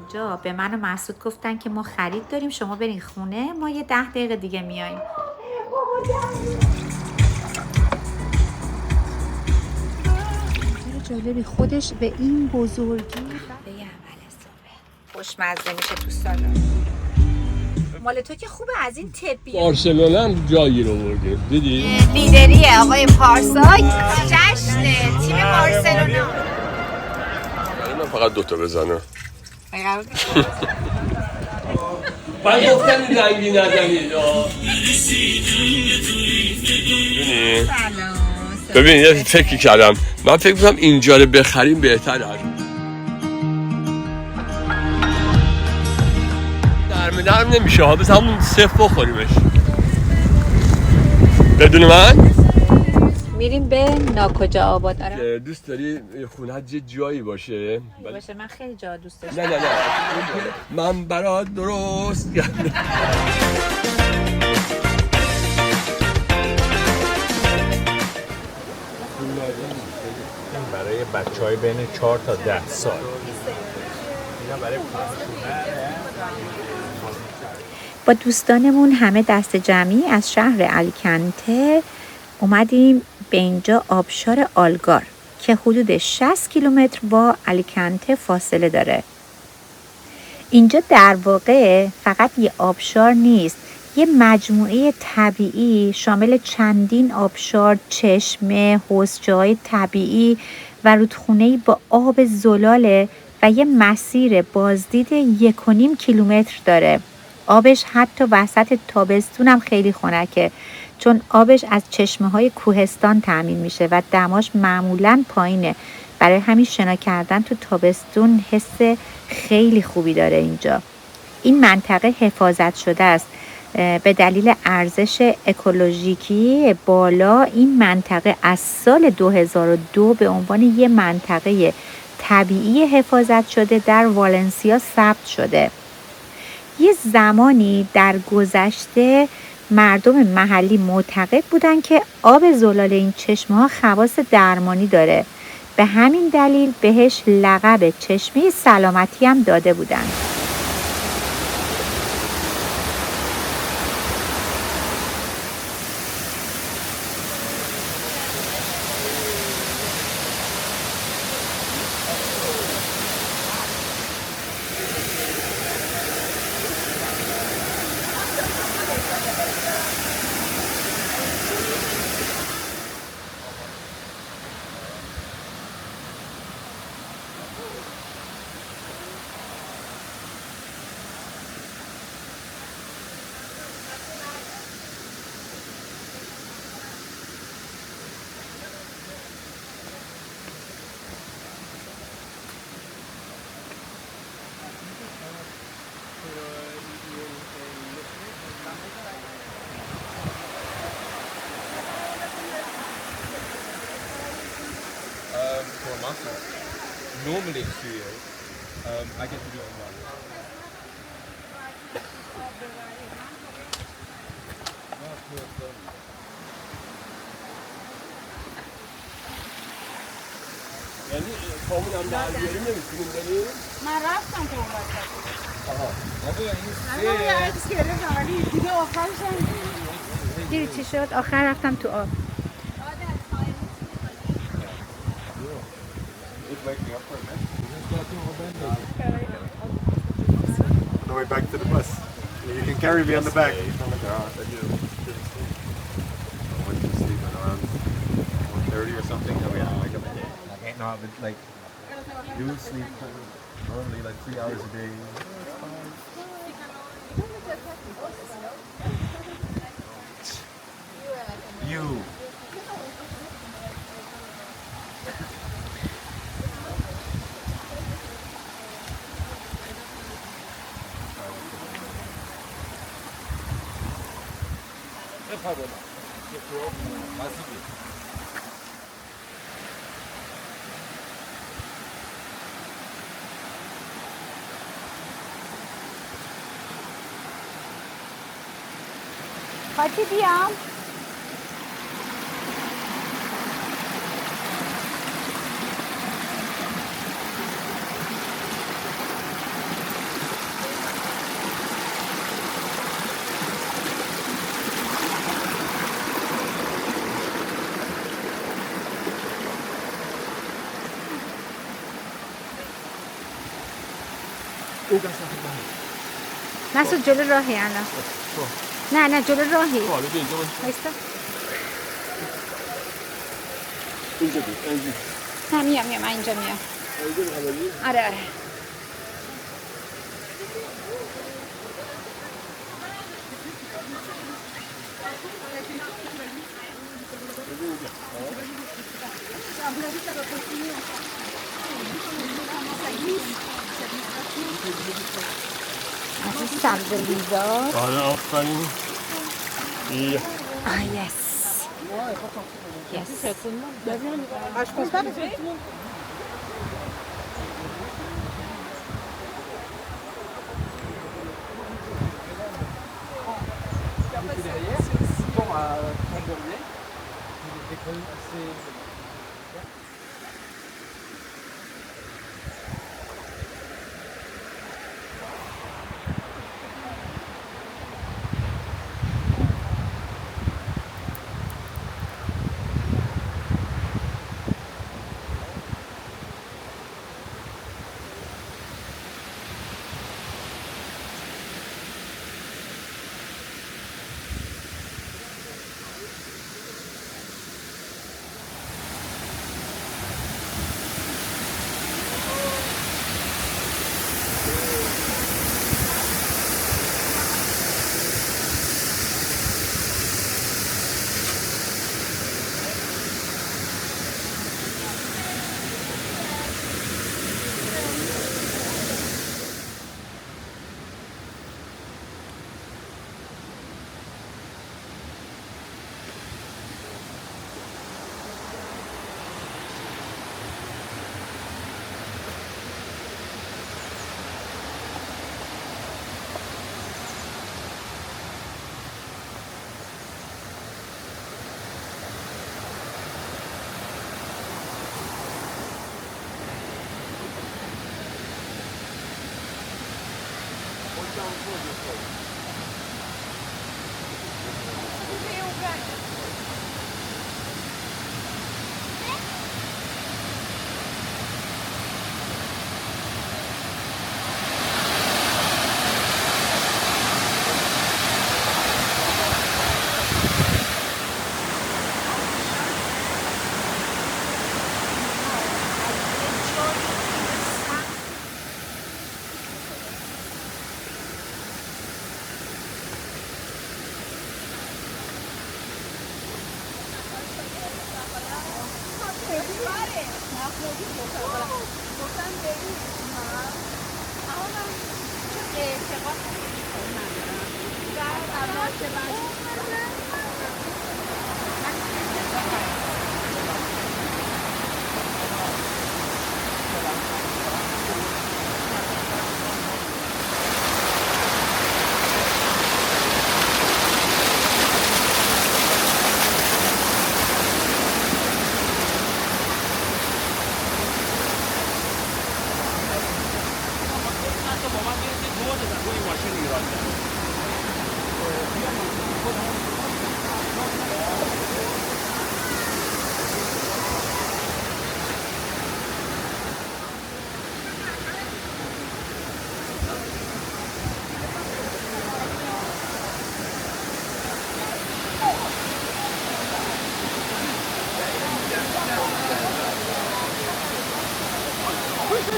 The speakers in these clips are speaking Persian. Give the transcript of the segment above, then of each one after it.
اینجا به من و مسعود گفتن که ما خرید داریم، شما برین خونه، ما یه 10 دقیقه دیگه میاییم. جالبی خودش به این بزرگی به یه اول صبح خوشمزه میشه تو سالن. مال تو که خوبه از این طبیه. بارسلونا هم جایی رو برده دیدی؟ لیدریه آقای پارسا، جشن تیم بارسلونا. من فقط دوتا بزنم. من گفتم این رنگی نزنید. ببین یه فکری کردم، من فکر می‌کنم اینجا رو بخریم بهتره. نرم نمیشه ها، بس همون صفر بخوریمش. بدون من میریم به ناکجا آباد. دوست داری خونه جایی باشه؟ باشه، من خیلی جا دوست داشتم. نه من برات درست برای بچه‌های بین 4 تا 10 سال. اینا برای با دوستانمون همه دست جمعی از شهر الیکنته اومدیم به اینجا آبشار آلگار که حدود 60 کیلومتر با الیکنته فاصله داره. اینجا در واقع فقط یه آبشار نیست، یه مجموعه طبیعی شامل چندین آبشار، چشمه، حوضچه‌های طبیعی و رودخونه‌ای با آب زلاله و یه مسیر بازدید 1.5 کیلومتر داره. آبش حتی وسط تابستون هم خیلی خنکه، چون آبش از چشمه‌های کوهستان تامین میشه و دماش معمولاً پایینه. برای همین شنا کردن تو تابستون حس خیلی خوبی داره اینجا. این منطقه حفاظت شده است. به دلیل ارزش اکولوژیکی بالا این منطقه از سال 2002 به عنوان یه منطقه طبیعی حفاظت شده در والنسیا ثبت شده. یه زمانی در گذشته مردم محلی معتقد بودن که آب زلال این چشمه ها خواص درمانی داره. به همین دلیل بهش لقب چشمه سلامتی هم داده بودن. Normally it's 2 years. I get to do it in 1. یعنی کامون هم درگیری نمیتونیم بریم؟ من رفتم که اون وقت. آها من یه عکس گرفتم ولی دیگه آخرش هم دیدی چی شد؟ آخر رفتم تو آب. On the way back to the bus. You can carry me on the back. I went to sleep at around 1:30 or something. I mean, like, no, but like, you sleep normally like 3 hours a day. You. خاطی بیام. مسعود جلو راهی الان. نه جلو راهی. حالا بیا اینجا باش. وایستا. اینجا بیا اینجا. نه میام من اینجا میام. آره. از این سبز لیزا. آره آفرین. بیا. یس. آشپزخانه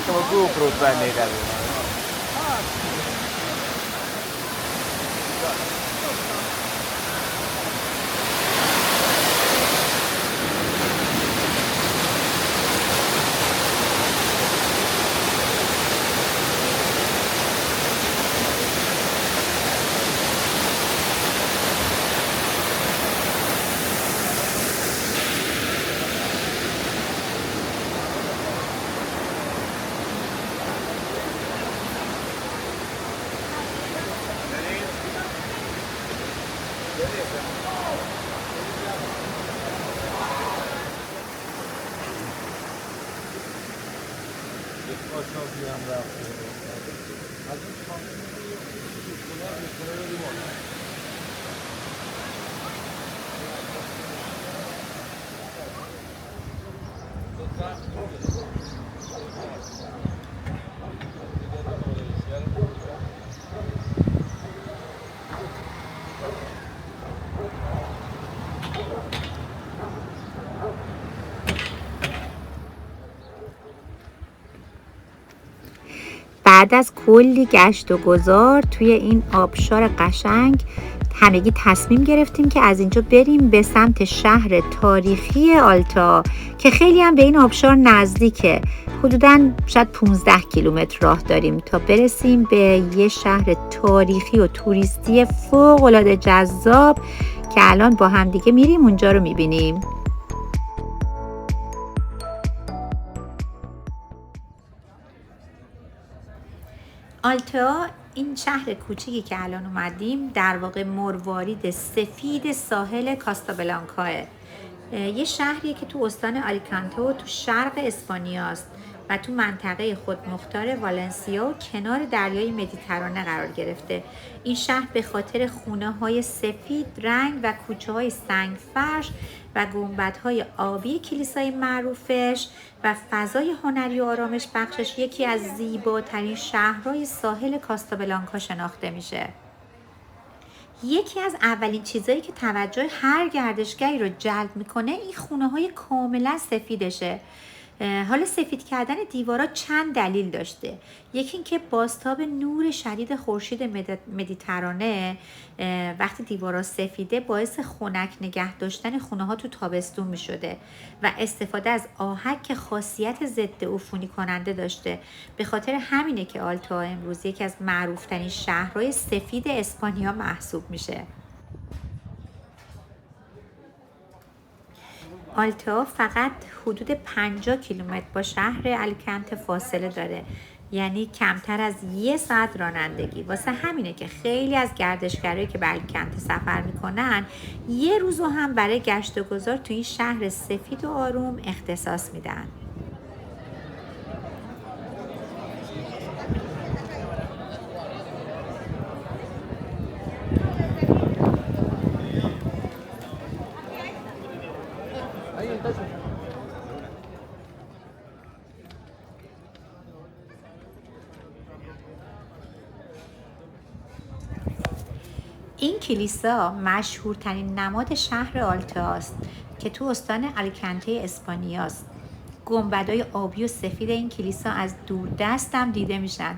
Come on, GoPro prende i capi. بعد از کلی گشت و گذار توی این آبشار قشنگ همگی تصمیم گرفتیم که از اینجا بریم به سمت شهر تاریخی آلتا که خیلی هم به این آبشار نزدیکه. حدوداً شاید 15 کیلومتر راه داریم تا برسیم به یه شهر تاریخی و توریستی فوق‌العاده جذاب که الان با هم دیگه میریم اونجا رو میبینیم. آلتا، این شهر کوچیکی که الان اومدیم، در واقع مروارید سفید ساحل کاستابلانکاه. یه شهریه که تو استان آلیکانته و تو شرق اسپانیاست و تو منطقه خودمختار والنسیا و کنار دریای مدیترانه قرار گرفته. این شهر به خاطر خونه‌های سفید رنگ و کوچه‌های سنگفرش و گنبدهای آبی کلیسای معروفش و فضای هنری و آرامش بخشش یکی از زیباترین شهرهای ساحل کاستابلانکا شناخته میشه. یکی از اولین چیزایی که توجه هر گردشگری رو جلب میکنه این خونه‌های کاملا سفیدشه. حالا سفید کردن دیوارا چند دلیل داشته. یکی اینکه بازتاب نور شدید خورشید مدیترانه وقتی دیوارا سفیده باعث خنک نگه داشتن خونه ها تو تابستون می شده و استفاده از آهک که خاصیت ضد عفونی کننده داشته. به خاطر همینه که آلتا امروز یکی از معروف ترین شهرهای سفید اسپانیا محسوب میشه. آلتا فقط حدود 50 کیلومتر با شهر الیکانته فاصله داره، یعنی کمتر از 1 ساعت رانندگی. واسه همینه که خیلی از گردشگرایی که به الیکانته سفر میکنن یه روزو هم برای گشت و گذار تو این شهر سفید و آروم اختصاص میدن. این کلیسا مشهورترین نماد شهر آلتا است که تو استان الیکانته اسپانیاست. گنبدهای آبی و سفید این کلیسا از دوردست هم دیده میشن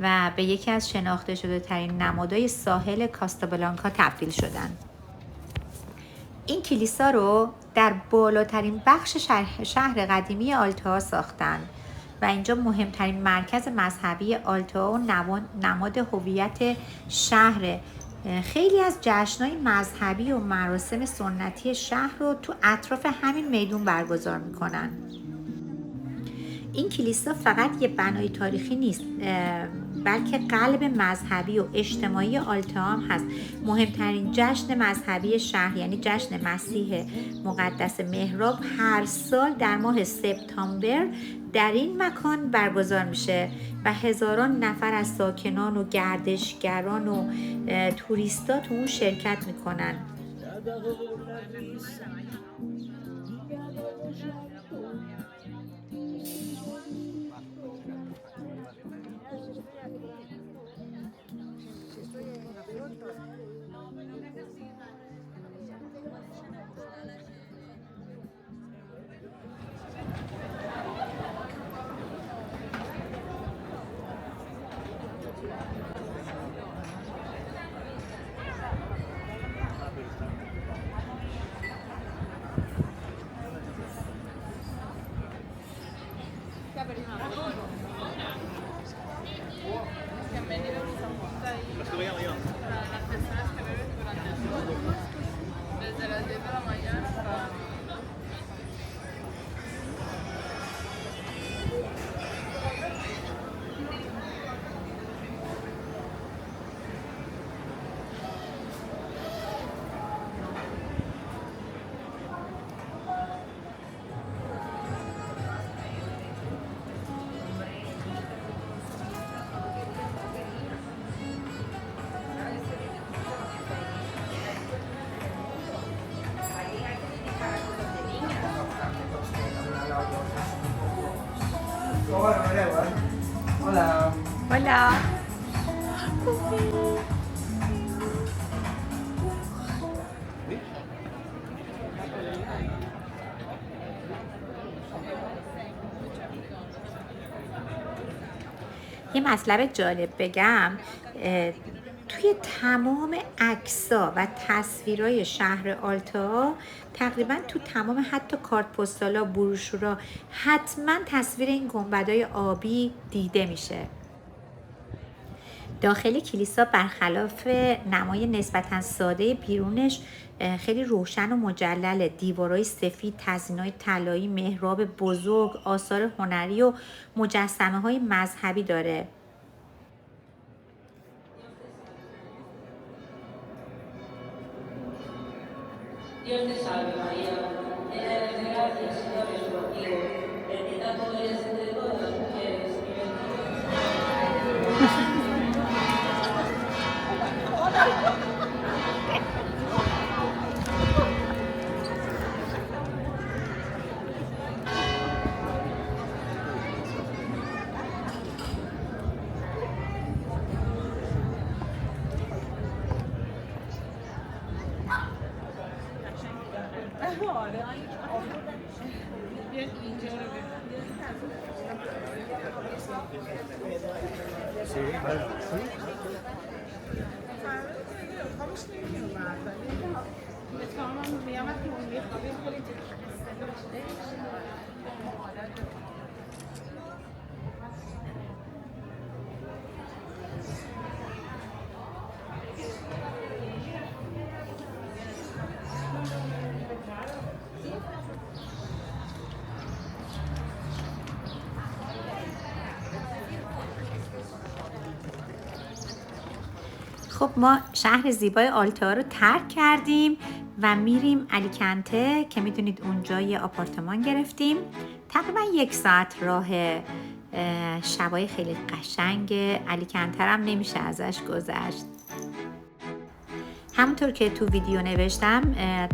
و به یکی از شناخته شده ترین نمادهای ساحل کاستابلانکا تبدیل شدن. این کلیسا رو در بالاترین بخش شهر قدیمی آلتا ساختن و اینجا مهمترین مرکز مذهبی آلتا و نماد هویت شهر. خیلی از جشن‌های مذهبی و مراسم سنتی شهر رو تو اطراف همین میدون برگزار میکنن. این کلیسا فقط یه بنای تاریخی نیست بلکه قلب مذهبی و اجتماعی آلتا هم هست. مهمترین جشن مذهبی شهر یعنی جشن مسیح مقدس مهراب هر سال در ماه سپتامبر در این مکان برگزار میشه و هزاران نفر از ساکنان و گردشگران و توریستا تو اون شرکت میکنن. Hola. Hola. یه مطلب جالب بگم، توی تمام عکس‌ها و تصویرهای شهر آلتا، تقریبا تو تمام حتی کارت پستالا، بروشورا، حتما تصویر این گنبدهای آبی دیده میشه. داخل کلیسا برخلاف نمای نسبتاً ساده بیرونش خیلی روشن و مجلله. دیوارای سفید، تزیینای طلایی، محراب بزرگ، آثار هنری و مجسمه‌های مذهبی داره. Dios te salve María, llena eres de gracia, el Señor es contigo, bendita tú eres entre todas las mujeres y bendito es خب ما شهر زیبای آلتا رو ترک کردیم و میریم الیکنته که میدونید اونجا یه آپارتمان گرفتیم. تقریبا 1 ساعت راه. شبای خیلی قشنگ الیکنته هم نمیشه ازش گذشت. همونطور که تو ویدیو نوشتم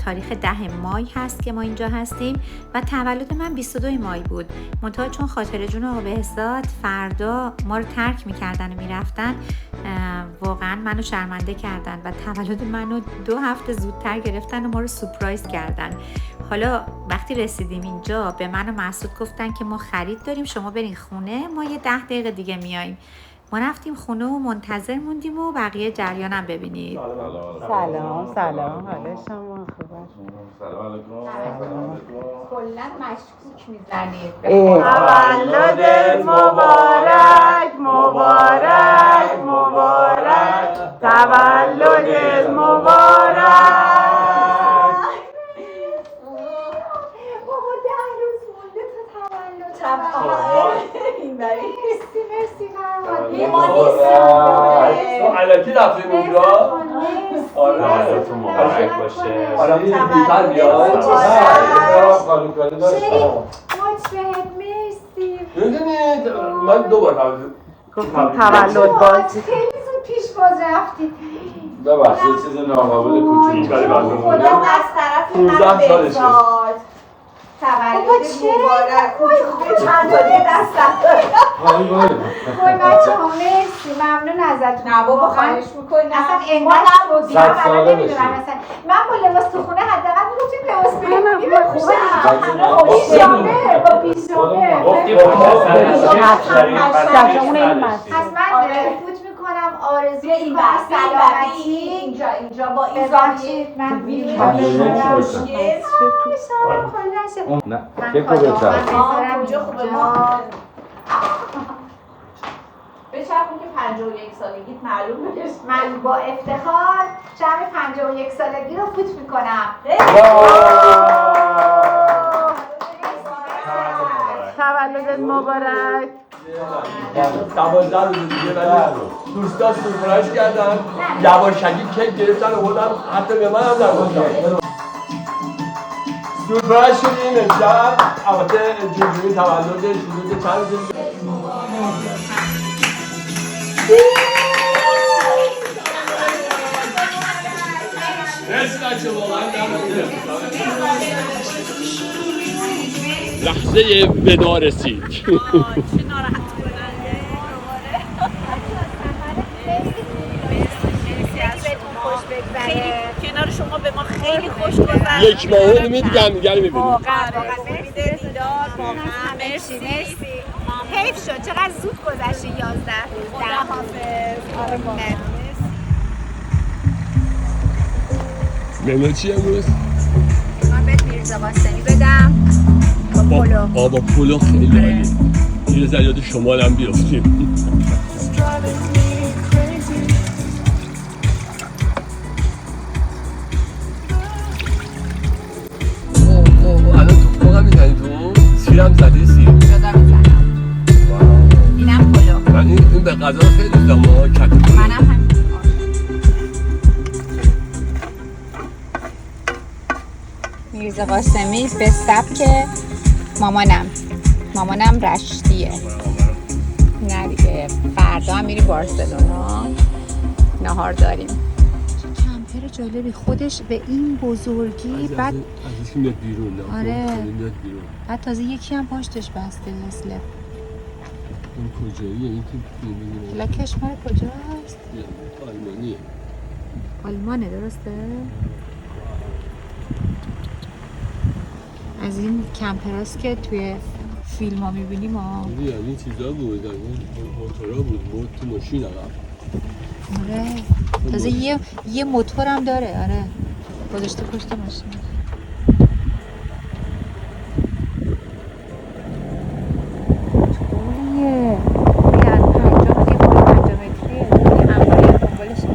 تاریخ 10 مای هست که ما اینجا هستیم و تولد من 22 مای بود. منتها چون خاطر جون آقا بهزاد فردا ما رو ترک میکردن و میرفتن، واقعا منو شرمنده کردن و تولد منو 2 هفته زودتر گرفتن و ما رو سورپرایز کردن. حالا وقتی رسیدیم اینجا به من و مسعود گفتن که ما خرید داریم، شما برین خونه، ما یه 10 دقیقه دیگه میاییم. ما رفتیم خونه و منتظر موندیم و بقیه جریانم ببینید. سلام سلام، حال شما خوبه؟ سلام علیکم. کلا مشکوک میزنید. تولد مبارک مبارک مبارک، تولد مبارک. بابا 10 روز مونده تا تولد. این بری مرسی تو علکی رفتیم اونجا. آره تو مبارک باشه. آره بیتر بیاد. ماچ بهت مرسی. میدونید من 2 بار گفتم تولد باز. خیلی زود پیش باز رفتید. ببخشید چیز ناقابل کوچولو کاری بردم. خدا از طرف 15 سالشه. تولد مبارک. وای چند تا دستم. وای بچه‌ها مرسی، ممنون ازتون. نه بابا خواهش می‌کنم. اصلا انقدر بودیم الان نمی‌دونم مثلا من با لباس تو خونه حداقل می‌گفتیم لباس بگیریم خوبه. پیژامه با پیژامه. گفتیم پس من فوت می‌کنم، آرزو می‌کنم سلامتی. اینجا با این ببخشید من می‌رم. نه که کجا کجا خوبه ما بچرخون که 51 سالگیت معلوم بشه. من با افتخار جمع 51 سالگی رو فوت میکنم. تولدت مبارک. 12 روز دیگه ولی دوستا سورپرایز کردن، یواشکی کیک گرفتن آوردن، حتی به من هم نگفتن. سورپرایز شدیم امشب. البته جوجوی تولدش حدود چند روز لحظه ودا رسید. کنار شما به ما خیلی خوش گذشت. 1 ماه دیگه هم دیگه رو می‌بینیم. واقعا امید دیدار واقعا مرسی. حیف شد چقدر زود گذشته 11 روز. خداحافظ. آره بابا. منو چی امروز؟ من بهت میرزا قاسمی بدم با پلو. با پلو خیلی عالیه. یه ذره یاد شمالم بیافتیم. الان تو واقعا میزنی تو؟ سیرم زدی سیر؟ جدا میزنم. اینم پلو. من این به غذا خیلی دوست دارم. کت پلو. منم همین. میرزا قاسمی به سبک مامانم رشتیه. نه دیگه فردا هم میری بارسلونا نهار داریم. کمپر جالبی خودش به این بزرگی. بعد ازش میاد بیرون. آره میاد بیرون. بعد تازه یکی هم پشتش بسته مثل این کجاییه؟ این که پلاکش مال کجاست؟ آلمانیه. آلمانه درسته؟ از این کمپراست که توی فیلم ها میبینیم ها. این چیزا بود، موتورا بود تو ماشین عقب. آره تازه یه موتور هم داره. آره گذاشته پشت ماشین. طولیه 50 متریه. این همراهی دنبالشه.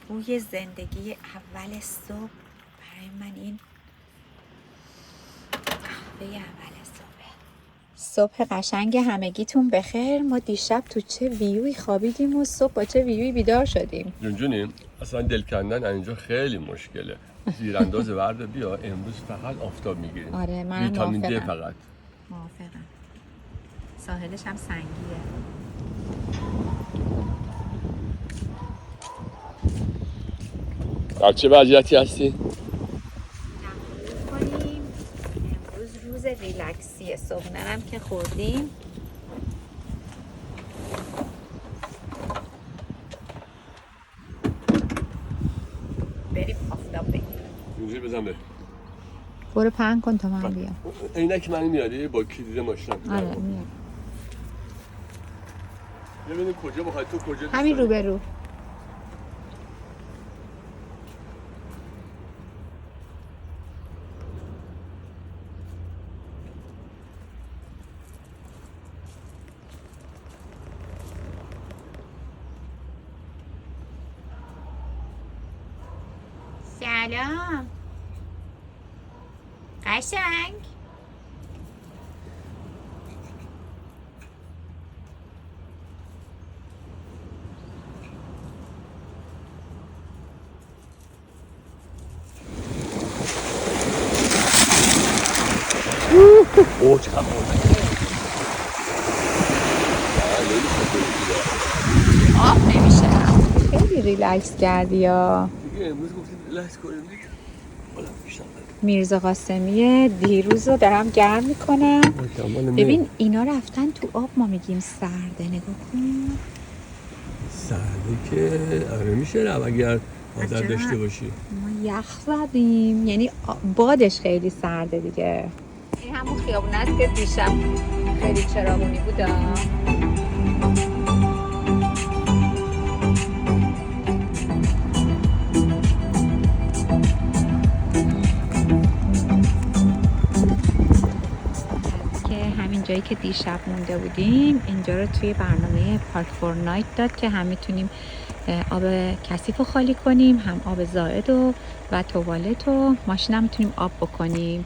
بوی زندگی اول صبح برای من این قهوه اول صبح قشنگ. همگیتون بخیر. ما دیشب تو چه ویوی خوابیدیم و صبح با چه ویوی بیدار شدیم. جونجونیم اصلا دل کندن اینجا خیلی مشکله. زیرانداز ورد بیا امروز فقط آفتاب میگیریم. آره منم ویتامین دی موافقم. فقط. موافقم. ساحلش هم سنگیه. در چه وضعیتی هستی؟ کنیم امروز روز ریلکسیه. صبحونه‌ام که خوردیم. بریم آفتاب بگیریم. اینجوری بزن بریم. برو پهن کن تا من بیام. عینک منو میاری با کلید ماشینم؟ آره میام. ببینیم کجا بخوای تو کجا؟ همین روبرو. سلام قشنگ. اوه چقدر بوده. آب نمیشه. خیلی ریلکس کردی یا دیگه امروز گفتیم ریلکس کنیم دیگه. حالا بیشتر میرزا قاسمی دیروز رو دارم گرم میکنم. ببین اینا رفتن تو آب ما میگیم سرده. نگاه کن سرده که آره میشه رو اگر عادت داشته باشی. ما یخ زدیم یعنی بادش خیلی سرده دیگه. این همون خیابون است که دیشب خیلی چراغونی بود. جایی که دیشب مونده بودیم اینجا رو توی برنامه پارک فور نایت داد که هم میتونیم آب کثیف رو خالی کنیم، هم آب زائد و توالت و ماشین هم میتونیم آب بکنیم.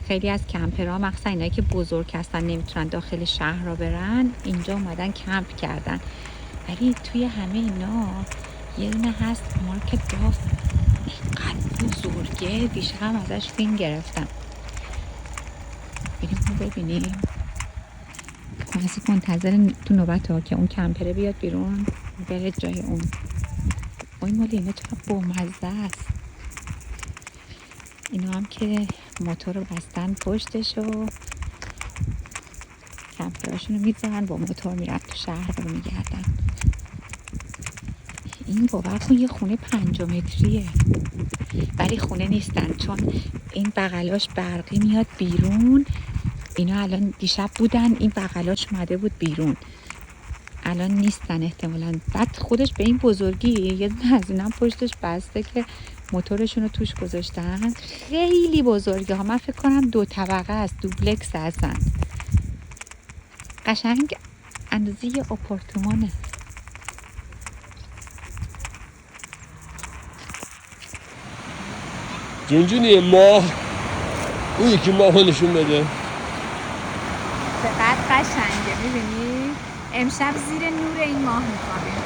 خیلی از کمپرها مخصوصا اینایی که بزرگ هستن نمیتونن داخل شهر را برن، اینجا اومدن کمپ کردن. ولی توی همه اینا یه دونه هست مارک داف، اینقدر بزرگه دیشب هم ازش فیلم گرفتم. بریم اون ببینیم. کسی منتظر تو نوبت ها که اون کمپره بیاد بیرون بره جای اون. وای مالی اینا چقدر بامزه است. اینا هم که موتور رو بستن پشتش و کمپراشون رو میذارن با موتور میرن تو شهر رو میگردن. این باور کن یه خونه 5 متریه ولی خونه نیستن، چون این بغلاش برقی میاد بیرون. اینا الان دیشب بودن، این بغلاش اومده بود بیرون، الان نیستن احتمالاً. بعد خودش به این بزرگی یه دونه از اینا پشتش بسته که موتورشون رو توش گذاشتن. خیلی بزرگه ها، من فکر کنم 2 طبقه است، دوبلکس هستن، قشنگ اندازه یه آپارتمانه. جونجونی ماه، اون یکی ماه رو نشون بده. چقدر قشنگه، میبینی؟ امشب زیر نور این ماه میخوابیم.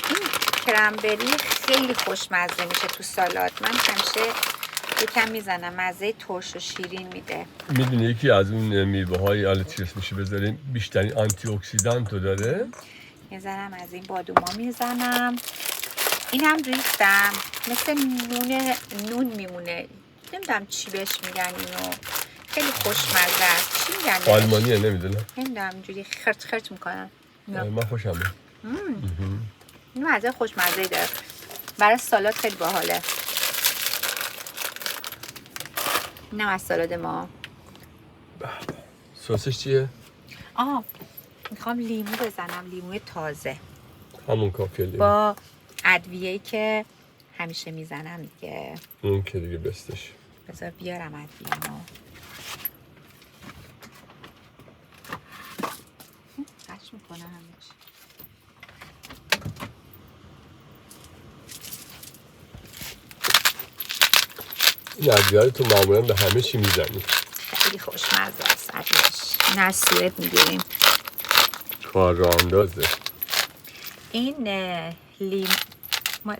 این کرنبری خیلی خوشمزه میشه تو سالاد. من همیشه یکم میزنم، مزه ترش و شیرین میده. میدونی یکی از اون میوه های الچیس میشه بذاریم بیشترین آنتی اکسیدانت رو داره. میزنم از این بادوما میزنم. این هم ریختم مثل نون میمونه، نمیدونم چی بهش میگن اینو، خیلی خوشمزه است. چی میگن بهش؟ آلمانیه نمیدونم. نمیدونم اینجوری خرت خرت میکنن. من خوشم میاد. این مزه خوشمزه داره، برای سالاد خیلی باحاله. اینم از سالاد ما. سسش چیه؟ میخوام لیمو بزنم، لیمو تازه همون کافیه لیمو با ادویه‌ای که همیشه میزنم دیگه. اون که دیگه بستش. بذار بیارم ادویه‌مو. قش میکنه همیشه. این ادویه تو معمولا به همه چی میزنی. خیلی خوشمزه است ادویه‌اش. این از سوئد میگیریم. کار را اندازه. این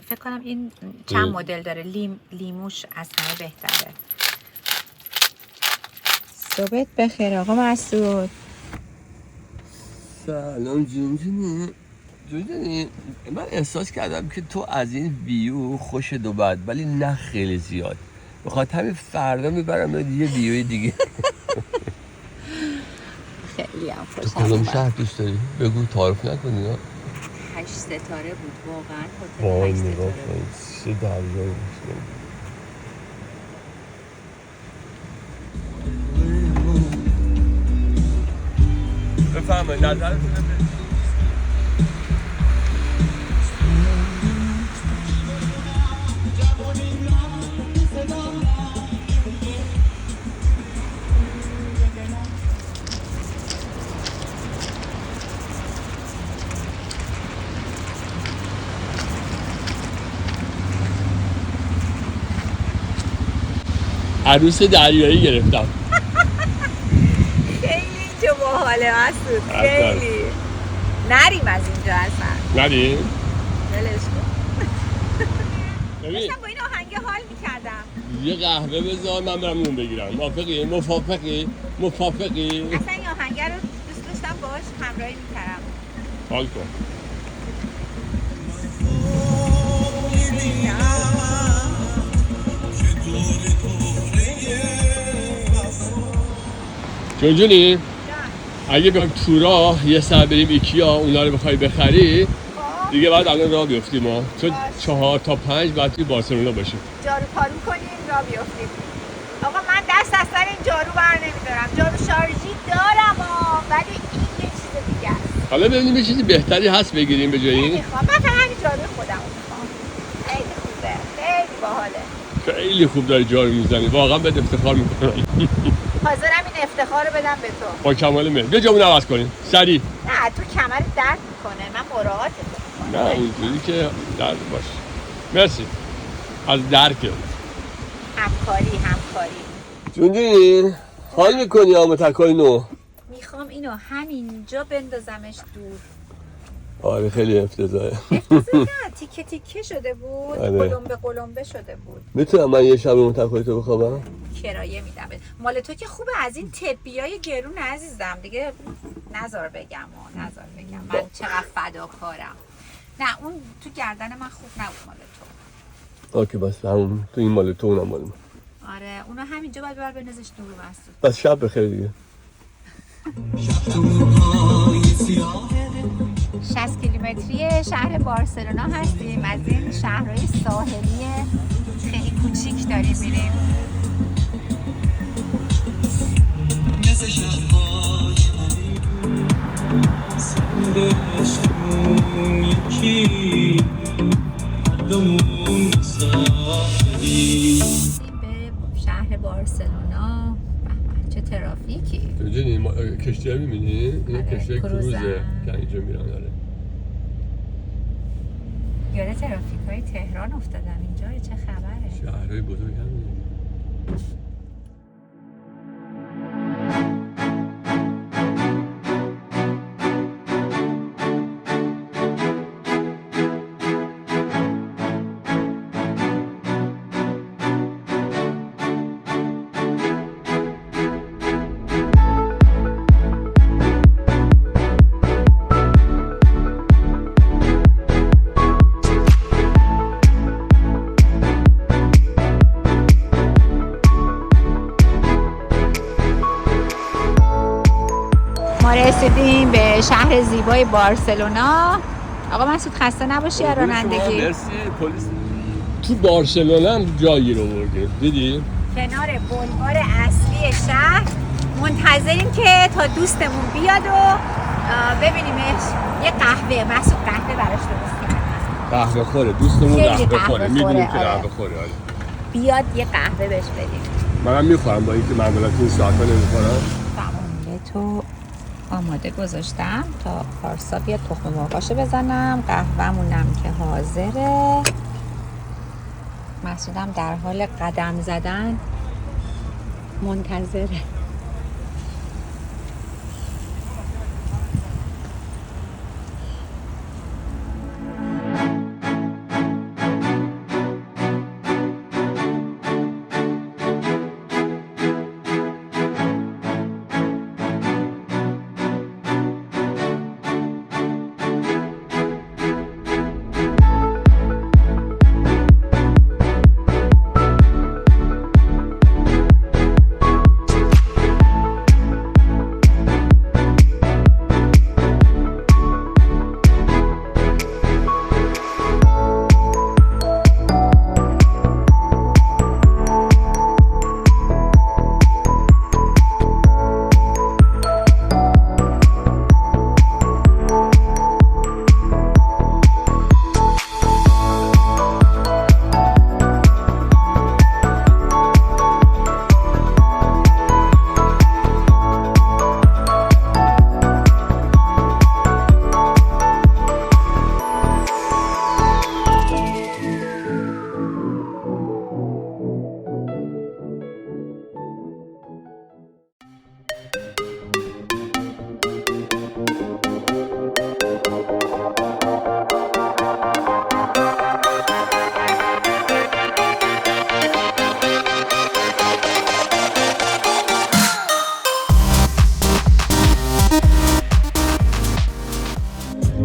فکر کنم این چند مدل داره. لیموش از همه بهتره. صبحت بخیر آقا مسعود. سلام جونجونی. جونجونی من احساس کردم که تو از این ویو خوشت اومد ولی نه خیلی زیاد. بخاطر همین فردا میبرم یه ویوی دیگه. خیلی هم خوشم تو کدوم اومد. شهر دوست داری؟ بگو تعارف نکنی ها. 8 ستاره بود واقعا. وای هتل 8 نگاه ستاره بود. کن چه دریایی بود. بفرمایید نظرتون بده. عروس دریایی گرفتم. خیلی اینجا باحاله مسعود، خیلی. نریم از اینجا اصلا. ندیم؟ ولش کن. ببین داشتم با این آهنگ حال میکردم. یه قهوه بذار من برم اون بگیرم. موافقی؟ موافقی؟ اصلا این آهنگ رو دوست داشتم باهاش همراهی میکردم. حال کن. جونجونی اگه بریم تو راه یه سر بریم ایکیا اونا رو بخوای بخری دیگه بعد الان راه بیفتیم ها، چون 4 تا 5 بعد توی بارسلونا باشیم. جارو پارو کنیم راه بیافتیم. آقا من دست از سر این جارو بر نمیدارم. جارو شارژی دارم ولی این یه چیز دیگه است. حالا ببینیم یه چیزی بهتری هست بگیریم به جای این. نمیخوام، من فقط همین جارو خودم رو میخوام. خیلی خوبه، خیلی باحاله. خیلی خوب داری جارو میزنی، واقعا بهت افتخار میکنم. حاضرم این افتخار رو بدم به تو. با کمال میل. بیا جامون عوض کنیم سریع. نه تو کمرت درد میکنه، من مراعاتت میکنم. نه اونجوری که درد باشه. مرسی از درکت. همکاری جونجونی حال میکنی آموتکای نو؟ میخوام اینو همینجا بندازمش دور. آره خیلی افتضاحه. نه تیکه تیکه شده بود. آره. قلمبه قلمبه شده بود. میتونم من یه شب اون تکای تو بخوابم؟ کرایه میدم. مال تو که خوبه، از این طبیای گرون عزیزم دیگه. نذار بگم من چقدر فداکارم. نه اون تو گردن من خوب نبود مال تو. اوکی بس همون تو این مال تو اونم مال من. آره اونو همینجا باید ببر بنازش دور مسعود. بس شب بخیر دیگه. 60 کیلومتری شهر بارسلونا هستیم. از این شهرهای ساحلی خیلی کوچیک داریم میریم. به شهر بارسلونا. چه ترافیکی. جونجونی کشتی ها میبینی؟ این آره، کشتی کروزه. کروزه که اینجا میرن. آره یاد ترافیک های تهران افتادم اینجا. چه خبره؟ شهرهای بزرگ همین. ما رسیدیم به شهر زیبای بارسلونا. آقا مسعود خسته نباشی از رانندگی. مرسی. پلیس تو بارسلونا هم جایی رو بردیم دیدی؟ کنار بلوار اصلی شهر منتظریم که تا دوستمون بیاد و ببینیمش. یه قهوه مسعود قهوه براش درست کردن. قهوه خوره دوستمون. خیلی قهوه قهوه خوره میدونیم که خوره، آره. قهوه خوره. آره بیاد یه قهوه بهش بدیم. منم میخورم با اینکه معمولا تو این ساعت‌ها نمیخورم. تو آماده گذاشتم تا پارسا بیاد تخم مرغاشو بزنم. قهوه‌مونم که حاضره. مسعودم در حال قدم زدن منتظره.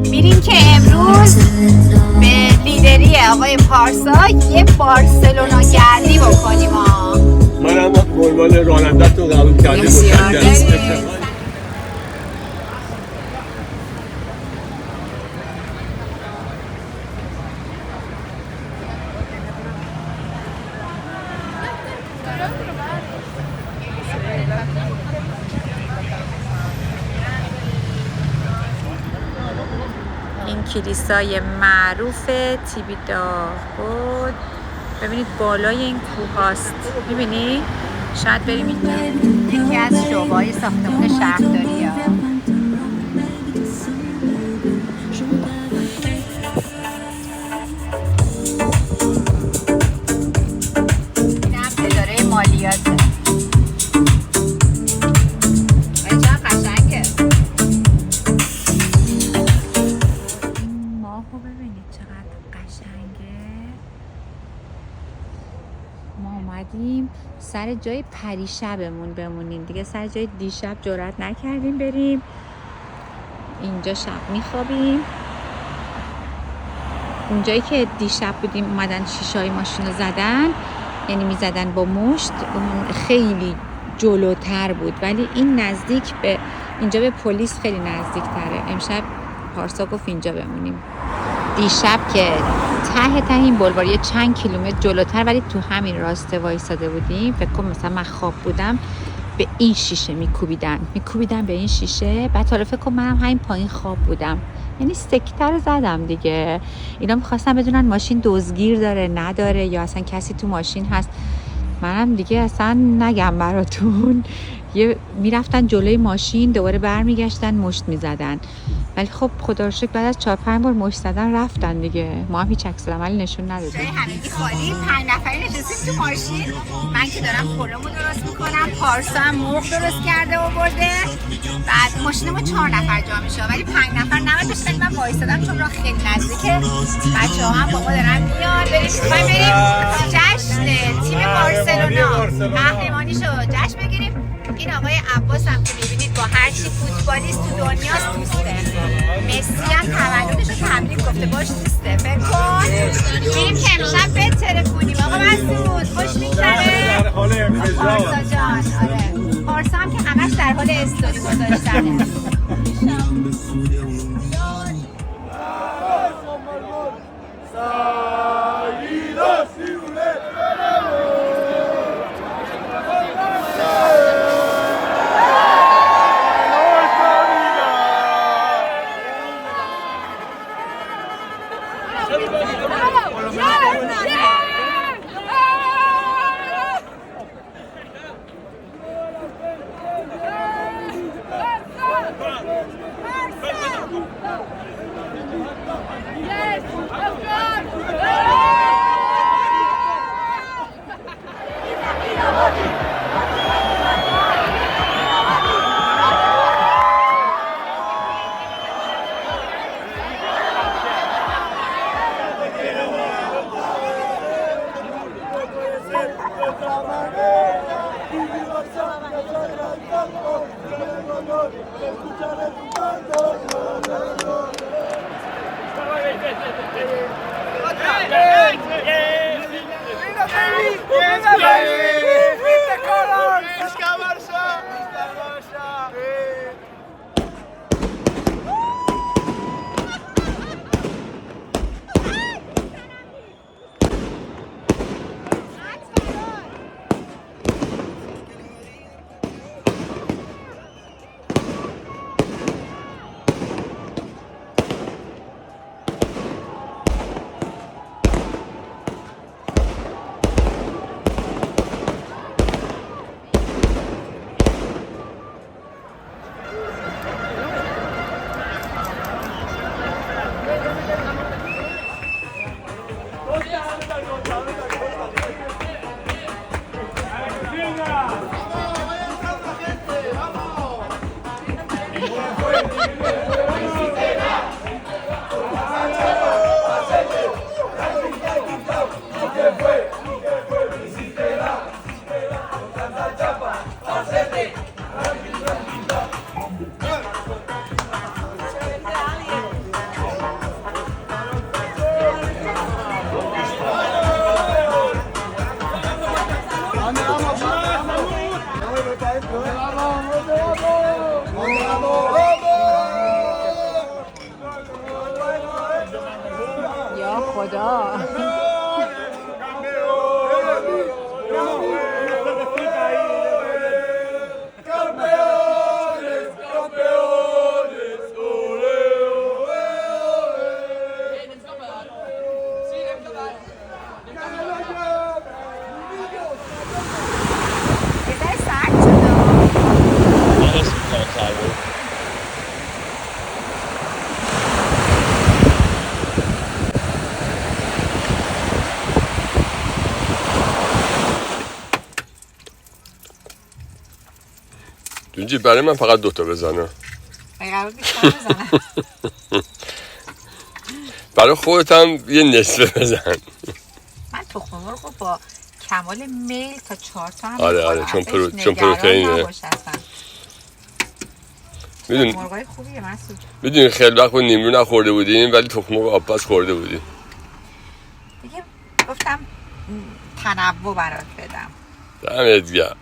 میریم که امروز به لیدری آقای پارسا یه بارسلونا گردی بکنیم ها. منم به عنوان راننده‌تون قبول کردیم. بسیار این کلیسای معروف تیبیدا بود. ببینید بالای این کوه هاست. میبینی؟ شاید بریم اینجا. یکی از شعبه‌های ساختمان شهرداری ها. اینم زیاده. ولی چقدر قشنگه. این ماهو ببینید چقدر قشنگه. ما اومدیم سر جای پریشبمون بمونیم دیگه، سر جای دیشب جرئت نکردیم بریم. اینجا شب میخوابیم. اونجایی که دیشب بودیم اومدن شیشه‌های ماشین رو زدن، یعنی میزدن با مشت، اون خیلی جلوتر بود، ولی این نزدیک به اینجا به پلیس خیلی نزدیک تره. امشب پارسا گفت اینجا بمونیم. دیشب که ته این بلوار یه چند کیلومتر جلوتر ولی تو همین راسته وایساده بودیم، فکر کنم مثلا من خواب بودم، به این شیشه میکوبیدن به این شیشه. بعد حالا فکر کنم منم همین پایین خواب بودم، یعنی سکته رو زدم دیگه. اینا میخواستن بدونن ماشین دزدگیر داره نداره یا اصلا کسی تو ماشین هست. منم دیگه اصلا نگم براتون، یه میرفتن جلوی ماشین دوباره برمیگشتن مشت میزدن، ولی خب خدا رو شکر بعد از 4-5 بار مشت زدن رفتن دیگه. ما هم هیچ عکس العملی نشون ندادیم. جای همگی خالی، 5 نفری نشستیم تو ماشین. من که دارم پلومو درست میکنم، پارسا هم مرغ درست کرده و برده. بعد ماشین ما 4 نفر جا میشه، ولی 5 نفر نباید بشن. من وایسادم چون راه خیلی نزدیکه. بچه‌ها هم بابا دارن میان، بریم جشن تیم بارسلونا قهرمانیشو جشن بگیریم. این آقای عباس هم که میبینید با هر چی فوتبالیست تو دنیاست دوسته. مسی هم تولدش رو تبریک گفته باش دوسته. فکر کن میریم که امشب بترکونیم. آقا مسعود خوش میگذره؟ پارسا جان. آره پارسا هم که همش در حال استوری گذاشتنه. یا خدا جونجی برای من فقط 2 تا بزنه. قرار بیشتر بزنم. برای خودت هم یه نصف بزن. من تخم مرغ رو با کمال میل تا 4 تا هم آره چون پروتئینه. میدونی مرغای خوبیه مسعود. میدونی خیلی وقت نیمرو نخورده بودیم ولی تخم مرغ آبپز خورده بودیم. دیگه گفتم تنوع برات بدم. دمت گرم.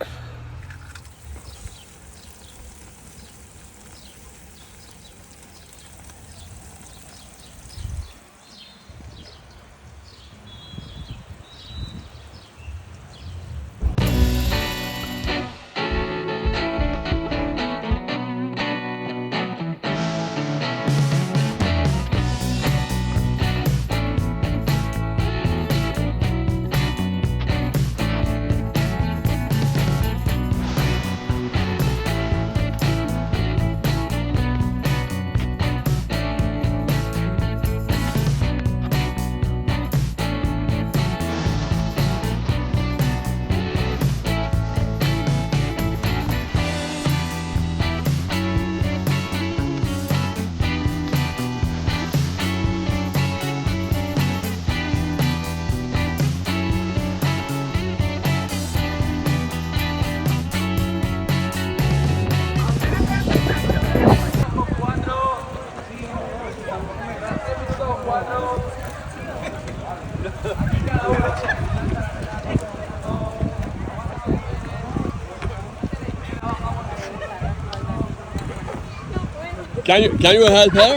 Can you help her?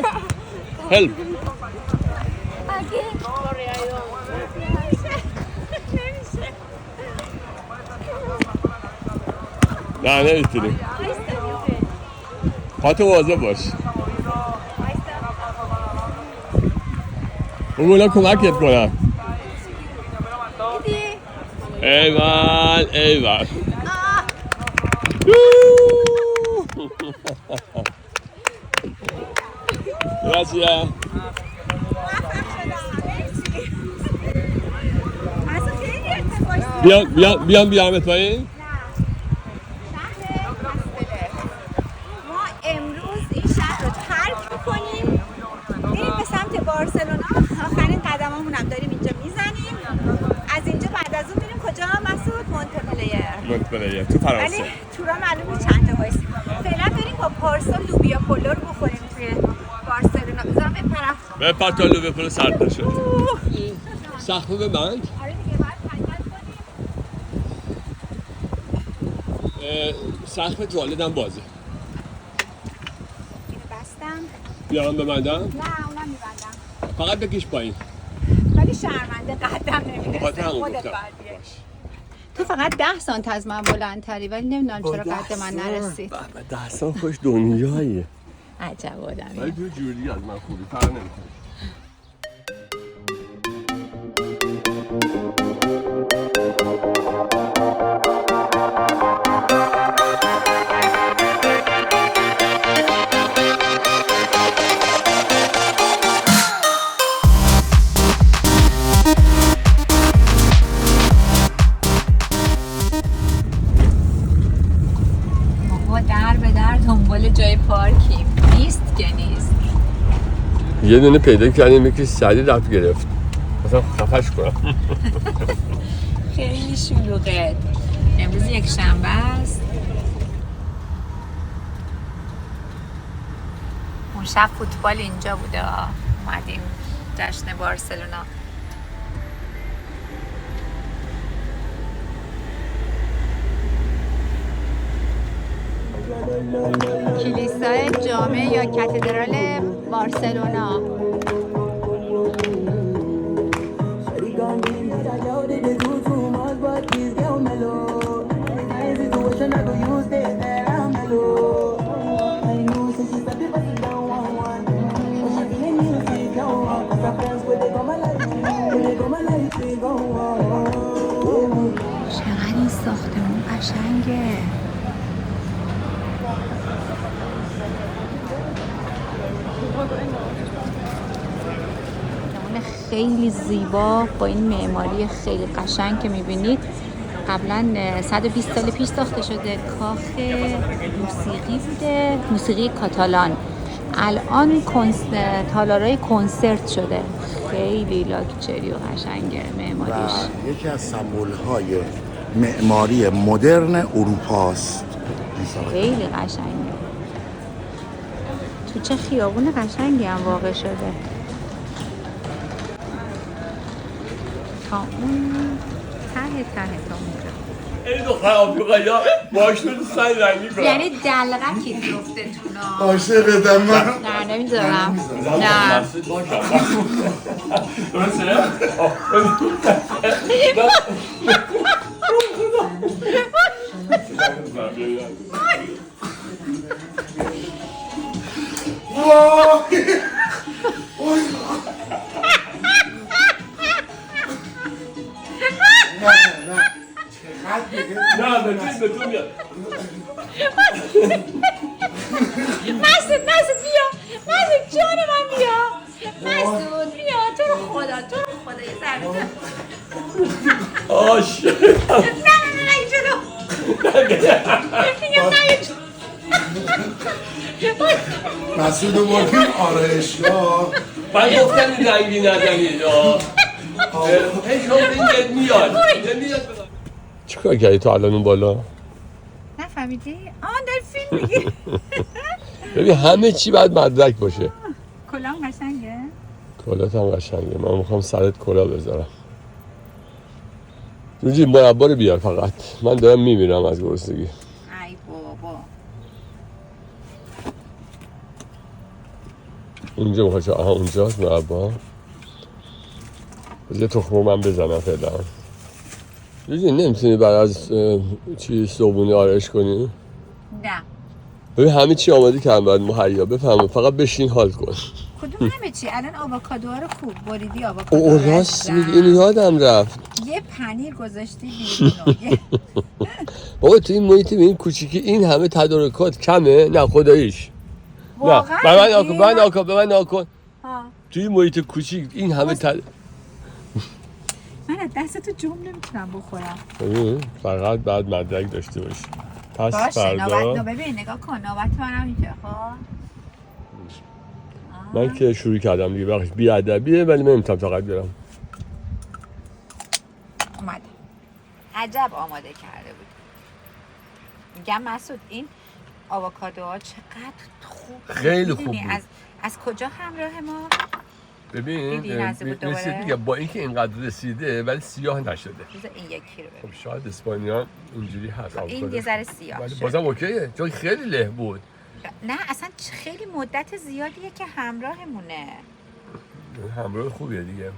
Help. نه نمیتونی. پاتو واضح باش. اونا کمکت کنم. ایوان. Gracias. بیام پایین. ما امروز این شهر رو ترک میکنیم میریم به سمت بارسلونا. آخرین قدمامون هم داریم اینجا میزنیم. از اینجا بعد از اون میریم کجا مسعود؟ مونتپلیر تو فرانسه. ولی تورا معلومه چند تا وایسیم. فعلا بریم با پارسا لوبیا پلو رو بخوریم توی بارسلونا. بذارم بپر تا لوبیا پلو سرد نشد. سقف به بند. آره دیگه باید حرکت کنیم. سقف توالت هم بازه. اینو بستم. بیارم ببندم؟ نه اونم میبندم. فقط بکش پایین. ولی شرمنده قدم نمیرسه. بخاطر همون خودت گفتم. باید بیای. تو فقط 10 سانت از من بلندتری ولی نمیدونم چرا قد من نرسید. 10 سانت خوش دنیاییه. عجب آدمیه. ولی تو جوری از من خوبی فرق نمیکنه. جای پارکیم نیست که نیست. یه دونه پیدا کردیم یکی سریع رفت گرفت. مثلا خفش کنم. خیلی شلوغه. امروز یک شنبه است. اون شب فوتبال اینجا بوده. اومدیم جشن بارسلونا. کلیسای جامع یا کاتدرال بارسلونا. چقدر این ساختمون قشنگه. خیلی زیبا با این معماری خیلی قشنگ که میبینید قبلا 120 سال پیش ساخته شده. کاخ موسیقی بوده، موسیقی کاتالان. الان تالارای کنسرت شده. خیلی لاکچری و قشنگه معماریش. یکی از سمبول‌های معماری مدرن اروپاست. خیلی قشنگه. تو چه خیابون قشنگی هم واقع شده. تا اون ته تا اونجا. این دختر آفریقایی‌ها ماشون سن رنگی کنن. یعنی دلغکی گفته تونا. عاشقتم من. نه نمیذارم. نه. درسته؟ نه به تو میاد. مسعود بیا. مسعود جان من بیا. مسعود بیا. تو رو خدا یه ضربه. نه اینجا مسعودو بردیم آرایشگاه. من گفتم این رنگی نزنید. هیچ این نمیاد. چه کار کردی تو الان اون بالا؟ نفهمیدی؟ داری فیلم میگیری. ببین همه چی باید مدرک باشه. کلام قشنگه؟ کلات هم قشنگه. من میخوام سرت کلا بذارم. جوجی مربا رو بیار فقط. من دارم میمیرم از گرسنگی. ای بابا. اونجا میخواد چه؟ آها اونجاست مربا. یه تخمه من بزنم فعلا. جوجی نمیتونی برای از صبحونه آرایش کنی؟ نه. ببین همه چی آماده کردم باید مهیا بفهمم. فقط بشین حال کن. کدوم همه چی؟ الان آووکادوها رو خوب بریدی. آووکادو او راست میگی. اینو یادم رفت. یه پنیر گذاشتی بیرون. بابا تو این محیط به این کوچیکی این همه تدارکات کمه؟ نه خداییش. نه به من ناکن. تو این محیط کوچیک این همه من از دست تو جمع نمیتونم بخورم. فقط بعد مدرک داشته باشی. پس باشه فردا ببین نگاه کن نوبت منم اینجا. من که شروع کردم دیگه بخش بی‌ادبیه ولی من نمیتونم طاقت بیارم. اومده. عجب آماده کرده بود. میگم مسعود این آووکادوها چقدر خوب. خیلی خوب بود. از کجا همراه ما؟ ببین رسید با اینکه اینقدر رسیده ولی سیاه نشده. این یکی رو ببین. خب شاید اسپانیا اینجوری هست. این یه ذره سیاه ولی شده. بازم اوکیه چون خیلی له بود. نه اصلا خیلی مدت زیادیه که همراهمونه. همراه خوبیه دیگه.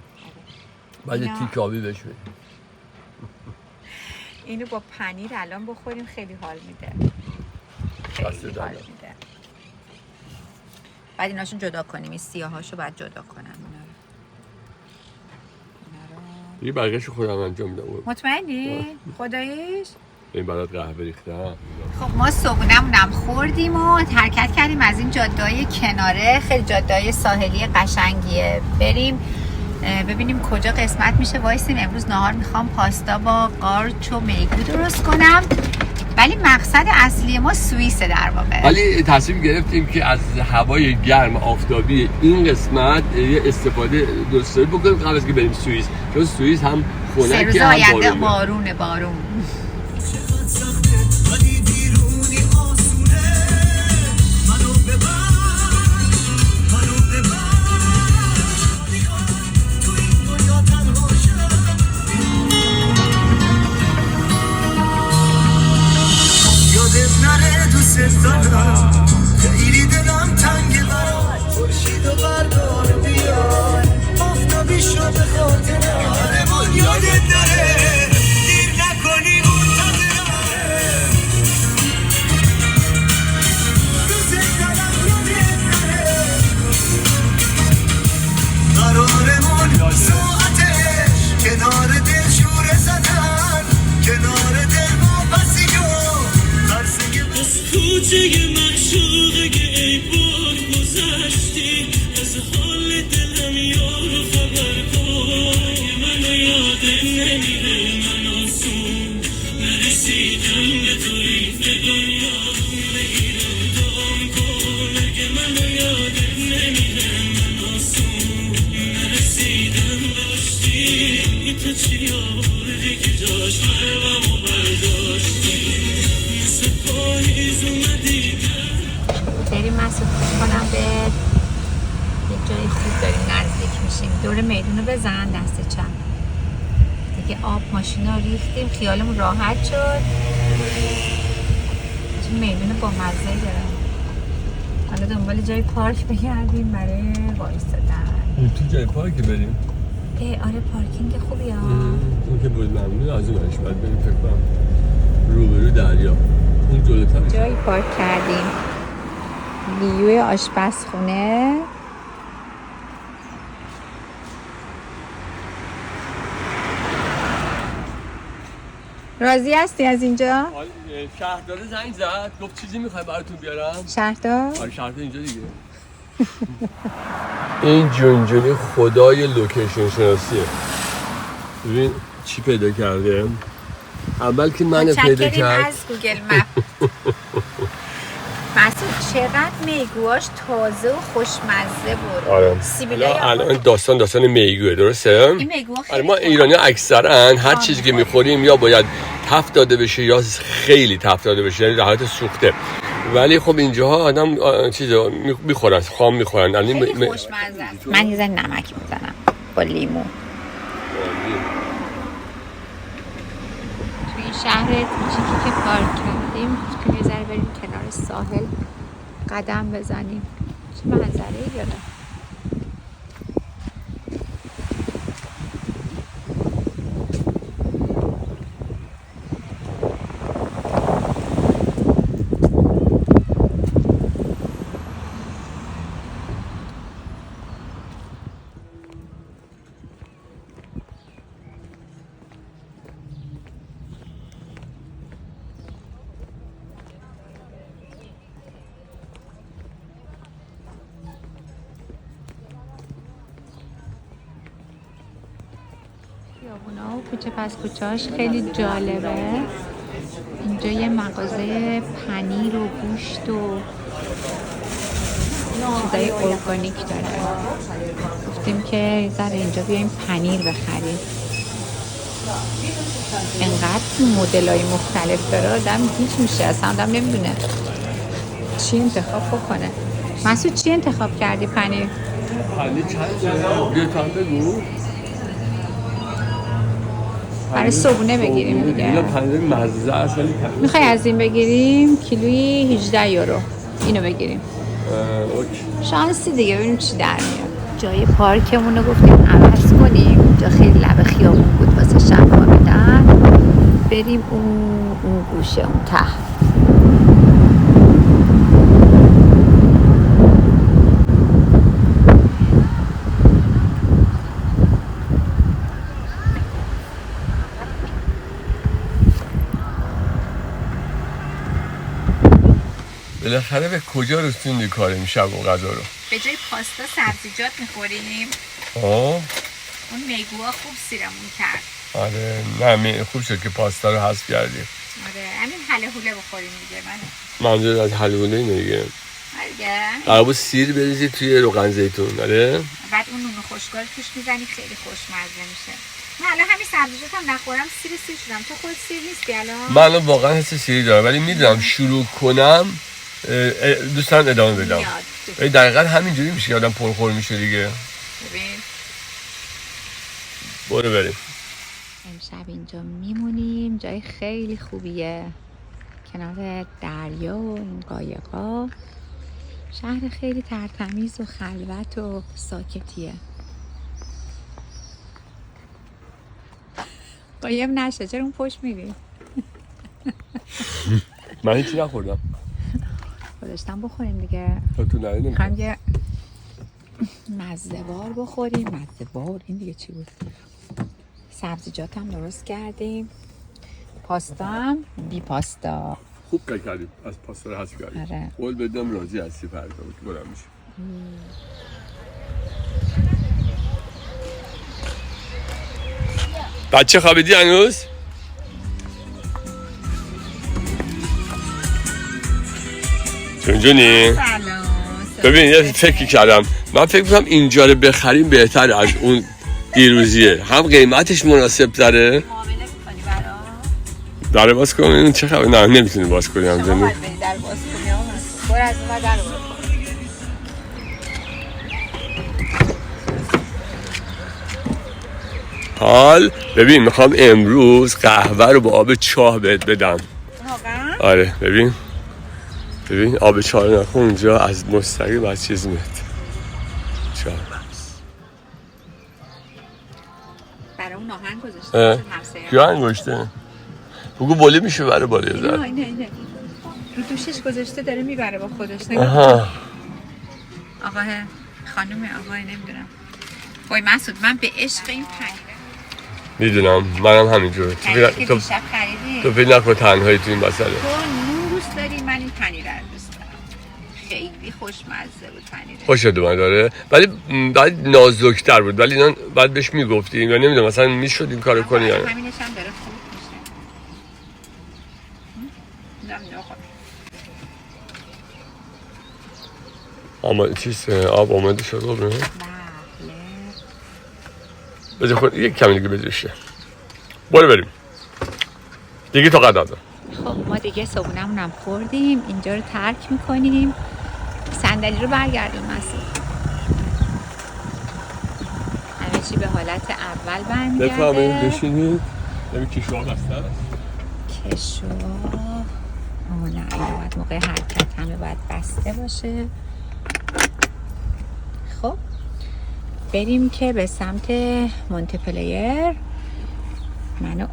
بعد یه تیک آبی بهش بدیم. اینو با پنیر الان بخوریم خیلی حال میده. خیلی حال میده. بعد ایناشون جدا کنیم. این سیاهاشو باید جدا کنم. یه بقیه‌شو خودم انجام میدم. مطمئنی؟ خداییش؟ این برات قهوه ریختم. خب ما صبحونمونم خوردیم و حرکت کردیم از این جاده‌های کناره. خیلی جاده‌های ساحلی قشنگیه. بریم ببینیم کجا قسمت میشه وایسیم. امروز نهار میخوام پاستا با قارچ و میگو درست کنم. ولی مقصد اصلی ما سوئیسه در واقع. ولی تصمیم گرفتیم که از هوای گرم آفتابی این قسمت یه استفاده درستی بکنیم قبل از که بریم سوئیس. چون سوئیس هم خنکه هم بارونه. خیلی دلم تنگه برات خورشید و بردار بیار آفتابی شو به خاطرم یادت نره دیر نکنی منتظرم دوست دارم یادت نره قرارمون ساعتش کنار دل شوره زدن کنار دل ما پسیگو کوچه معشوقه که ای بار گذشتی از حال دلم یارو خبر کن منو یادت نمیره من آسون مسعود فکر کنم به یه جای خوب داریم نزدیک میشیم. دور میدون رو بزن دست چپ دیگه. آب ماشینا ریختیم خیالمون راحت شد. چون میدون با مزه داره. حالا دنبال جای پارک بگردیم برای وایستادن. تو جای پارک بریم؟ آره پارکینگ خوبی ها. اون که بود ممنون از اونش باید بریم فکر کنم روبرو دریا. اون جلوتر جایی پارک کردیم. ویوی آشپزخونه. راضی هستی از اینجا؟ شهردار زنگ زد گفت چیزی میخوای براتون بیارم؟ شهردار؟ آره شهردار اینجا دیگه. این جونجونی خدای لوکیشن شناسیه. ببین چی پیدا کرده. اول که من پیدا کرد از گوگل مپ. مسعود چقدر میگوهاش تازه و خوشمزه بود. آره. سیبیلای الان داستان میگوه درسته؟ این میگوها آره ما ایرانی اکثرا هر چیزی که میخوریم یا باید تفت داده بشه یا خیلی تفت داده بشه، یعنی در حالت سوخته. ولی خب اینجاها آدم چیزا میخورن، خام میخورن. خیلی خوشمزه است. من یه ذره نمک میزنم با لیمو. توی این شهر کوچیکی که پارک کردیم که یه ذره بریم کنار ساحل قدم بزنیم. چه منظره‌ای داره. خیابونا و کوچه پس کوچه‌اش خیلی جالبه. اینجا یه مغازه پنیر و گوشت و چیزای ارگانیک داره. گفتیم که یه ذره اینجا بیایم پنیر بخریم. انقدر مدل‌های مختلف داره آدم هیچ میشه اصلا آدم نمیدونه چی انتخاب بکنه. مسعود چی انتخاب کردی پنیر؟ پنیر چند بیا تا بگو. برای صبحونه بگیریم دیگه. اینا پنیر مزه است ولی میخوای از این بگیریم؟ کیلویی 18 یورو. اینو بگیریم. اوکی. شانسی دیگه ببینیم چی در میاد. جای پارکمون رو گفتیم عوض کنیم. اینجا خیلی لب خیابون بود واسه شب خوابیدن. بریم اون گوشه اون ته. بالاخره به کجا رسوندی کار امشب و غذا رو؟ به جای پاستا سبزیجات میخوریم. اون میگوها خوب سیرمون کرد. آره نه خوب شد که پاستا رو حذف کردی. آره همین حله حوله بخوریم دیگه. منظور از حله حوله اینه دیگه. آره قرار بود سیر بریزی توی روغن زیتون. آره بعد اون نون خوشگل توش میزنی خیلی خوشمزه میشه. من الان همین سبزیجات هم نخورم سیر شدم. تو خود سیر نیستی الان؟ من الان واقعا حس سیری دارم ولی میدونم شروع کنم دوستان ادامه بدم. دقیقا همینجوری میشه که آدم پرخور میشه دیگه. ببین برو بریم. امشب اینجا میمونیم. جای خیلی خوبیه کنار دریا و این قایقا. شهر خیلی ترتمیز و خلوت و ساکتیه. قایم نشه چرا اون پشت میری؟ من هیچی نخوردم. گذاشتم بخوریم دیگه. تو نری میخوایم یه مزه‌وار بخوریم. مزه‌وار این دیگه چی بود؟ سبزیجات هم درست کردیم. پاستا هم بی پاستا. خوب کردیم از پاستا رو حذف کردیم. آره. قول بدم راضی هستی فردا که برام میشه. بچه خوابیدی هنوز؟ جونجونی؟ ببین یه فکری کردم. من فکر می‌کنم اینجا رو بخریم بهتر از اون دیروزیه. هم قیمتش مناسب تره. معامله می‌کنی برام؟ داره باز کنیم چه خبر؟ نه نمیتونی باز کنی همزنی. شما باید بری در باز کنی. برو از اون در باز. حال ببین میخوام امروز قهوه رو با آب چاه بهت بدم. آره ببین آب چاه رو نخون اونجا از مستقیم از چیز میاد چاه. برای اون آهنگ گذاشته کیا انگشته؟ بگو بولی میشه برای بالی زد. اینه رو دوشش گذاشته داره میبره با خودش. نگاه آقا خانم آقای نمیدونم. وای مسعود من به عشق این پنیره میدونم منم همینجوره. تو فکر نکن تنهایی تو این مسئله. تو نون دوست داری من این پنیره رو دوست دارم. خیلی خوشمزه بود پنیره. خوشت اومد داره ولی بعد نازک‌تر بود ولی اینا بعد بهش میگفتیم یا نمیدونم مثلا میشد این کارو کنی یا نه. همینش هم داره خوب میشه. اما چیز آب آماده شد قبله بذار خود یک کمی دیگه بذارشه. برو بریم دیگه تا قدر. خب ما دیگه صبحونمون هم خوردیم اینجا رو ترک میکنیم. صندلی رو برگردون مسعود. همه چی به حالت اول برمیگرده. بفرمایید بشینید. ببین کشوها بسته است. کشوها نه باید موقع حرکت همه باید بسته باشه. خب بریم که به سمت مونته پلیر. منو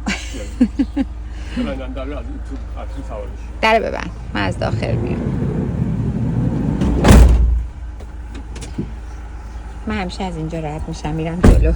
در ببند من از داخل میام. من همیشه از اینجا رد میشم میرم جلو.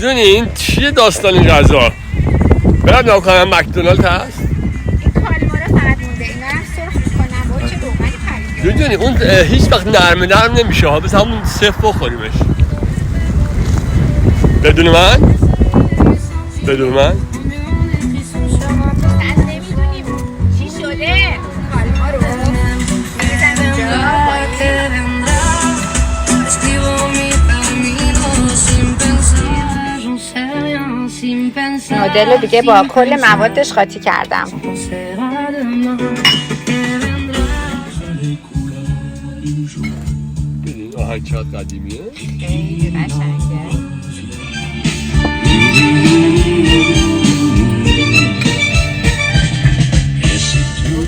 میدونین چیه داستان این غذا؟ برم نام کنم مکدونالد هست؟ این کالمارا فقط مونده، اینا هم سرخ میکنم با چه روغنی پریده. میدونی اون هیچ وقت نرم نمیشه ها، بس همون صفر بخوریمش. بدون من؟ بدون من؟ نمیدونیم چی شده کالمارو میزن اینجا مدل دیگه با کل موادش قاطی کردم. ببین آهنگ چقدر قدیمیه. خیلی قشنگه.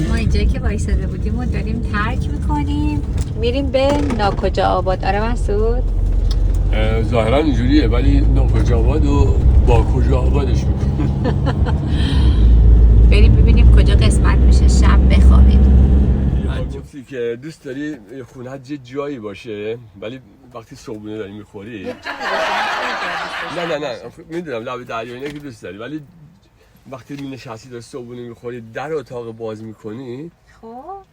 ما اینجایی که وایساده بودیم و داریم ترک میکنیم میریم به ناکجا آباد. آره مسعود؟ ظاهرا اینجوریه ولی ناکجا آباد و با کجا آبادش میکنه. بریم ببینیم کجا قسمت میشه شب بخوابیم. گفتی که دوست داری خونت یه جایی باشه ولی وقتی صبحونه داری میخوری نه میدونم لب دریا اینه که دوست داری ولی وقتی می نشستی داری صبحونه میخوری در اتاق باز میکنی خب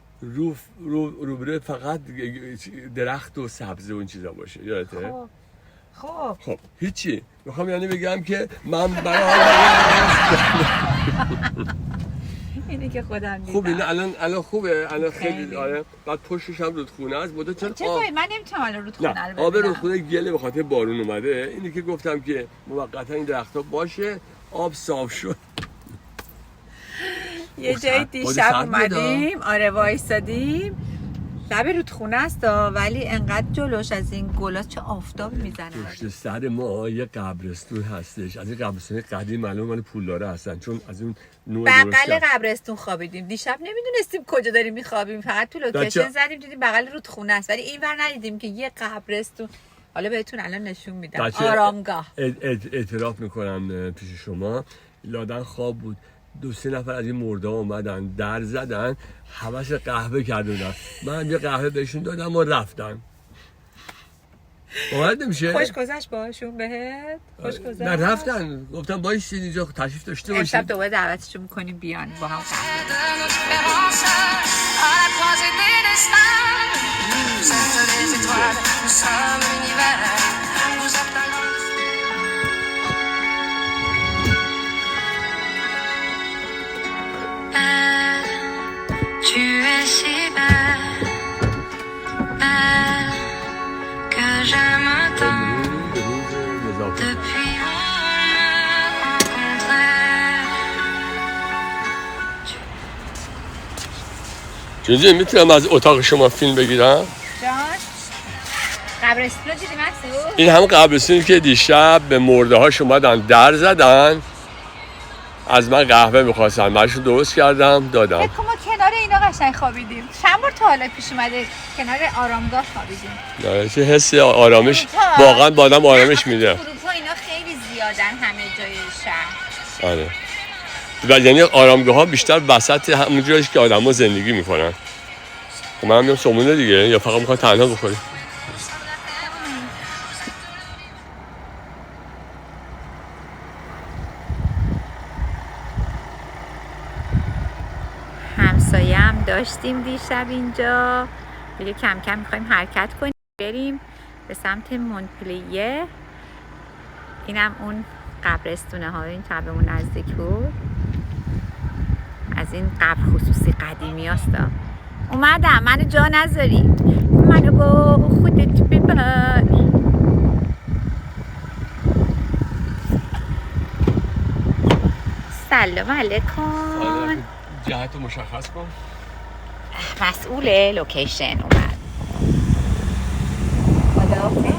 روبروی فقط درخت و سبزه و این چیزا باشه یادته؟ خب هیچی میخوام یعنی بگم که من برای اینی که خودم دیدم. خوب اینه الان خوبه الان خیلی آره بعد پشتش هم رودخونه است بوده چون چطوری من نمیتونم الان رودخونه رو ببینم. آب رودخونه گله به خاطر بارون اومده اینی که گفتم که موقتا این درخت‌ها باشه آب صاف شد. یه جای دیشب اومدیم آره وایسادیم لب رودخونه است ولی انقدر جلوش از این گلا چه آفتابی میزنه. پشت سر ما یه قبرستون هستش از این قبرستون قدیم معلومه مال پولدارا هستن چون از اون نوع بغل قبرستون خوابیدیم دیشب نمیدونستیم کجا داریم میخوابیم فقط تو لوکیشن زدیم دیدیم بغل رودخونه است ولی اینور ندیدیم که یه قبرستون. حالا بهتون الان نشون میدم آرامگاه. اعتراف میکنم پیش شما لادن خواب بود 2-3 نفر از این مرده اومدن در زدن حوس قهوه کردن من یه قهوه بهشون دادم و رفتن. باید نمیشه خوش گذشت باهاشون بهت؟ خوش گذشت؟ نه رفتن گفتم بایستین اینجا تشریف داشته باشین. امشب دوباره دعوتشون میکنیم بیان با هم قهوه. Tu es si belle, belle, que j'aime tant depuis on me rencontrait. جوزی میتونم از اتاق شما فیلم بگیرم؟ جان قبرستون رو دیدی مسعود؟ این هم قبرستونی که دیشب به مرده هاش اومدن در زدن از من قهوه میخواستن برشون درست کردم دادم. ما کنار اینا قشنگ خوابیدیم. چند بار تا حالا پیش اومده کنار آرامگاه خوابیدیم. چه حس آرامش واقعا با آدم آرامش میده. فروپا اینا خیلی زیادن همه جای شهر. آره. و یعنی آرامگاه ها بیشتر وسط همون جاییه که آدما زندگی میکنن. خب من میام صبحونه دیگه یا فقط میخوام تنها بخوریم. همسایه هم داشتیم دیشب اینجا دیگه کم کم میخوایم حرکت کنیم بریم به سمت مونپلیه. اینم اون قبرستونه ها این طبمون نزدیک بود از این قبر خصوصی قدیمی هستا. اومدم منو جا نذاری منو با خودت ببر. سلام علیکم. جهت مشخص کن. مسئول لوکیشن اومد. خداحافظ.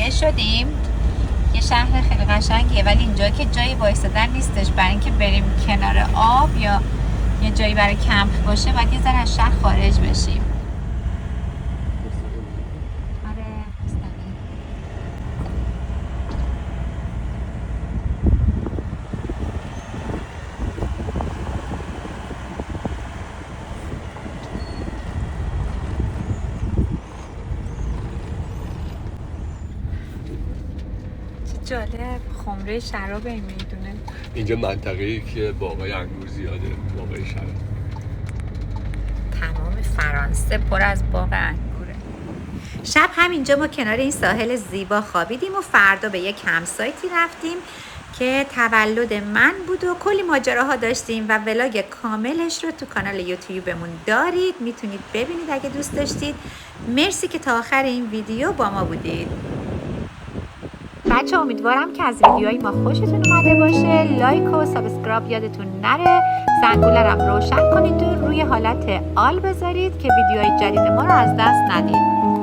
متوجه شدیم یه شهر خیلی قشنگیه، ولی اینجا که جایی وایسادن نیستش برای اینکه بریم کنار آب یا یه جایی برای کمپ باشه باید یه ذره از شهر خارج بشیم. جالب، خمره شراب این میدونه. اینجا منطقه‌ای که باغای انگور زیاده، باغای شراب. تمام فرانسه پر از باغ انگوره. شب همینجا ما کنار این ساحل زیبا خوابیدیم و فردا به یک کمپسایتی رفتیم که تولد من بود و کلی ماجراها داشتیم و ولاگ کاملش رو تو کانال یوتیوبمون دارید، میتونید ببینید اگه دوست داشتید. مرسی که تا آخر این ویدیو با ما بودید. بچه امیدوارم که از ویدیوهای ما خوشتون اومده باشه. لایک و سابسکرایب یادتون نره، زنگوله رو روشن کنید و روی حالت آل بذارید که ویدیوهای جدید ما رو از دست ندید.